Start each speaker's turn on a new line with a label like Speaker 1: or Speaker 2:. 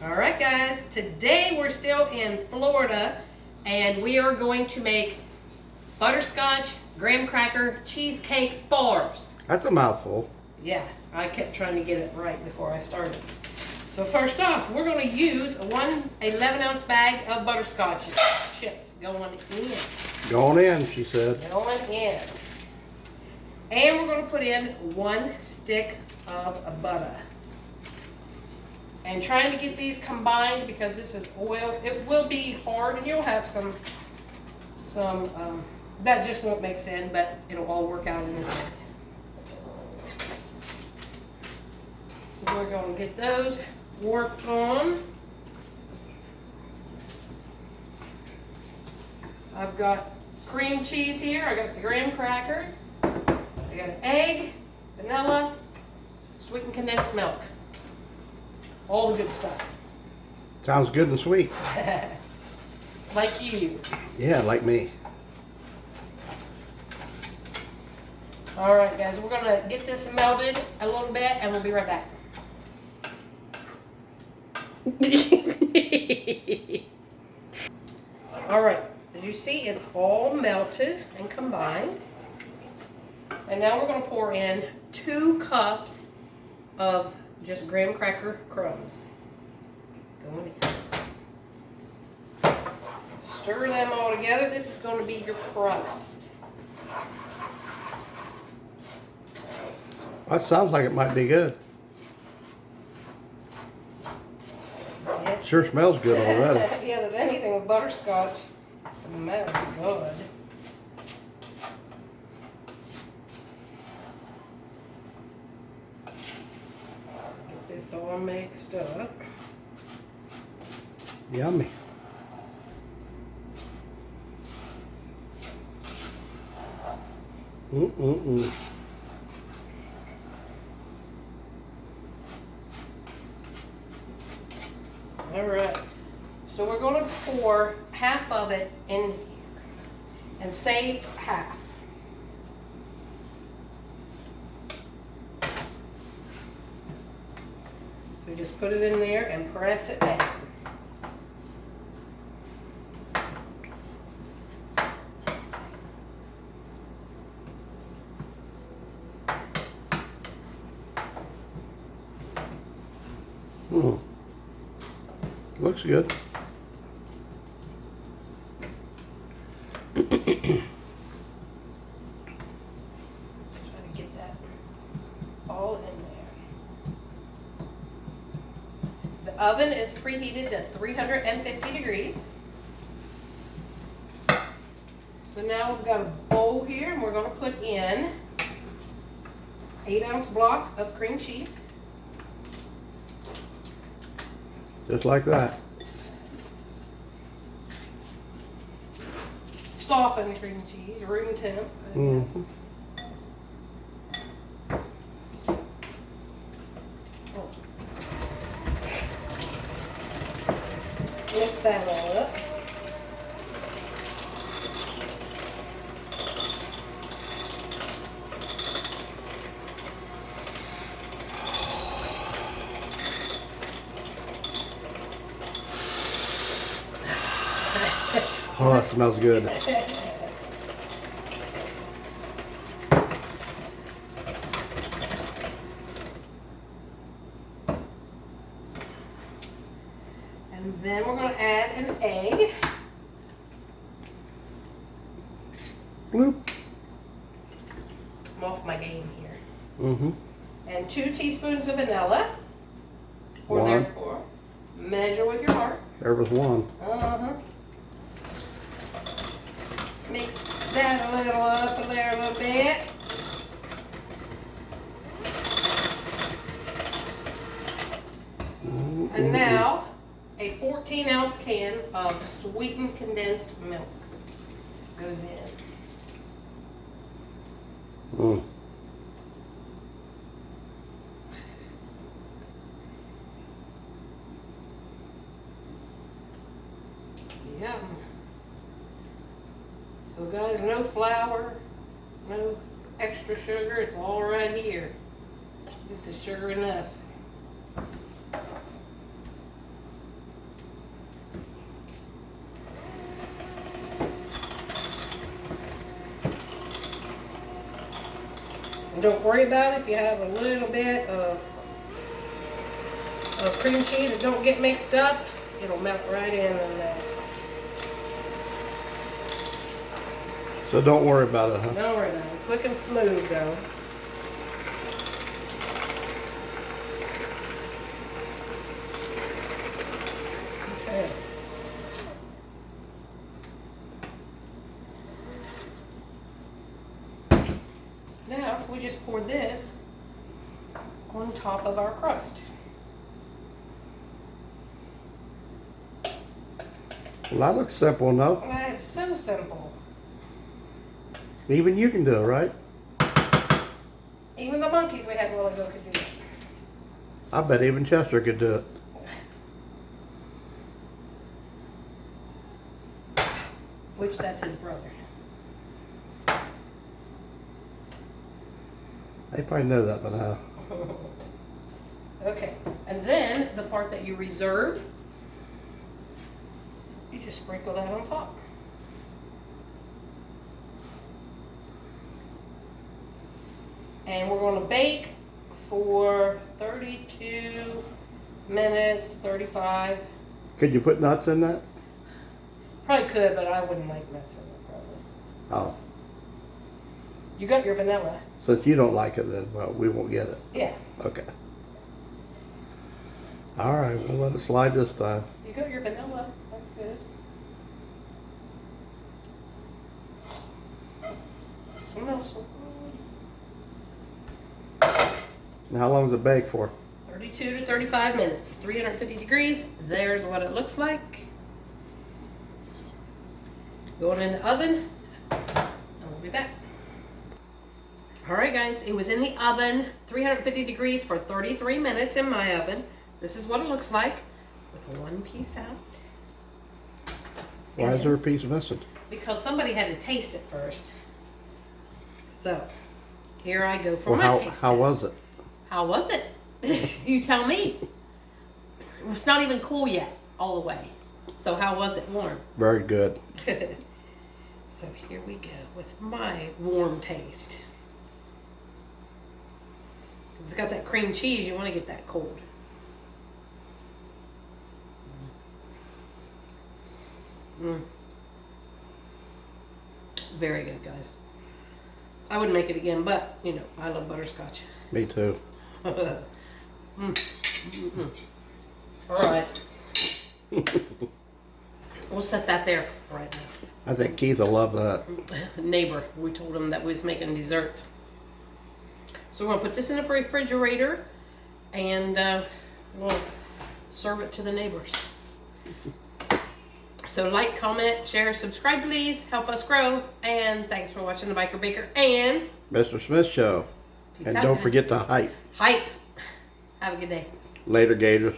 Speaker 1: All right, guys, today we're still in Florida and we are going to make butterscotch graham cracker cheesecake bars.
Speaker 2: That's a mouthful.
Speaker 1: Yeah, I kept trying to get it right before I started. So first off, we're going to use a 11-ounce bag of butterscotch chips going in.
Speaker 2: Going in, she said.
Speaker 1: Going in. And we're going to put in 1 stick of butter. And trying to get these combined because this is oil. It will be hard and you'll have some that just won't mix in, but it'll all work out in the end. So we're going to get those worked on. I've got cream cheese here. I got the graham crackers. I got an egg, vanilla, sweetened condensed milk. All the good stuff.
Speaker 2: Sounds good and sweet.
Speaker 1: Like you.
Speaker 2: Yeah, like me.
Speaker 1: All right, guys, we're gonna get this melted a little bit and we'll be right back. All right, as you see, it's all melted and combined. And now we're gonna pour in 2 cups of just graham cracker crumbs. Going in. Stir them all together. This is going to be your crust.
Speaker 2: That sounds like it might be good.
Speaker 1: Yes.
Speaker 2: Sure smells good already.
Speaker 1: Yeah, if anything with butterscotch, it smells good. Get this all mixed up.
Speaker 2: Yummy. Mm-mm-mm.
Speaker 1: All right, so we're going to pour half of it in here and save half. So just put it in there and press it down.
Speaker 2: Looks good.
Speaker 1: Try to get that all in there. The oven is preheated to 350 degrees. So now we've got a bowl here and we're going to put in 8-ounce block of cream cheese.
Speaker 2: Just like that.
Speaker 1: Soften the cream cheese, room temp.
Speaker 2: Mm-hmm.
Speaker 1: Mix that all up.
Speaker 2: Oh, that smells good.
Speaker 1: And then we're going to add an egg.
Speaker 2: Bloop.
Speaker 1: I'm off my game here.
Speaker 2: Mm-hmm.
Speaker 1: And 2 teaspoons of vanilla. Or
Speaker 2: 1.
Speaker 1: therefore, measure with your heart.
Speaker 2: There was 1.
Speaker 1: Uh-huh. Mix that a little up there a little bit. And now, a 14-ounce can of sweetened condensed milk goes in.
Speaker 2: Mm.
Speaker 1: Yum. So guys, no flour, no extra sugar, it's all right here. This is sugar enough. Don't worry about it if you have a little bit of cream cheese that don't get mixed up. It'll melt right in there.
Speaker 2: So don't worry about it, huh?
Speaker 1: Don't worry about it. It's looking smooth though. Okay. Now we just pour this on top of our crust.
Speaker 2: Well, that looks simple enough.
Speaker 1: It's so simple.
Speaker 2: Even you can do it, right?
Speaker 1: Even the monkeys we had a while ago could do it.
Speaker 2: I bet even Chester could do it.
Speaker 1: Which that's his brother.
Speaker 2: They probably know that by now.
Speaker 1: Okay, and then the part that you reserved, you just sprinkle that on top. And we're going to bake for 32 minutes, 35.
Speaker 2: Could you put nuts in that?
Speaker 1: Probably could, but I wouldn't like nuts in it probably.
Speaker 2: Oh,
Speaker 1: You got your vanilla.
Speaker 2: since you don't like it, then well, we won't get it.
Speaker 1: Yeah.
Speaker 2: Okay. All right, we'll let it slide this time.
Speaker 1: You got your vanilla. That's good. Smells so good.
Speaker 2: Now, how long does it bake for?
Speaker 1: 32 to 35 minutes, 350 degrees. There's what it looks like. Going in the oven, and we'll be back. All right, guys, it was in the oven, 350 degrees for 33 minutes in my oven. This is what it looks like with one piece out.
Speaker 2: Why is there a piece missing?
Speaker 1: Because somebody had to taste it first. So, here I go for
Speaker 2: Well,
Speaker 1: my taste
Speaker 2: how
Speaker 1: test.
Speaker 2: was it?
Speaker 1: How was it? You tell me. It's not even cool yet, all the way. So how was it warm?
Speaker 2: Very good.
Speaker 1: So here we go with my warm taste. It's got that cream cheese, you want to get that cold. Very good, guys. I wouldn't make it again, but, you know, I love butterscotch.
Speaker 2: Me too.
Speaker 1: All right. We'll set that there right now.
Speaker 2: I think Keith will love that.
Speaker 1: Neighbor, we told him that we was making dessert. So we're gonna put this in the refrigerator and we'll serve it to the neighbors. So like, comment, share, subscribe please, help us grow, and thanks for watching the Biker Baker and
Speaker 2: Mr. Smith Show.
Speaker 1: peace
Speaker 2: And
Speaker 1: out,
Speaker 2: don't
Speaker 1: guys.
Speaker 2: forget to hype.
Speaker 1: Hype. Have a good day.
Speaker 2: Later, Gators.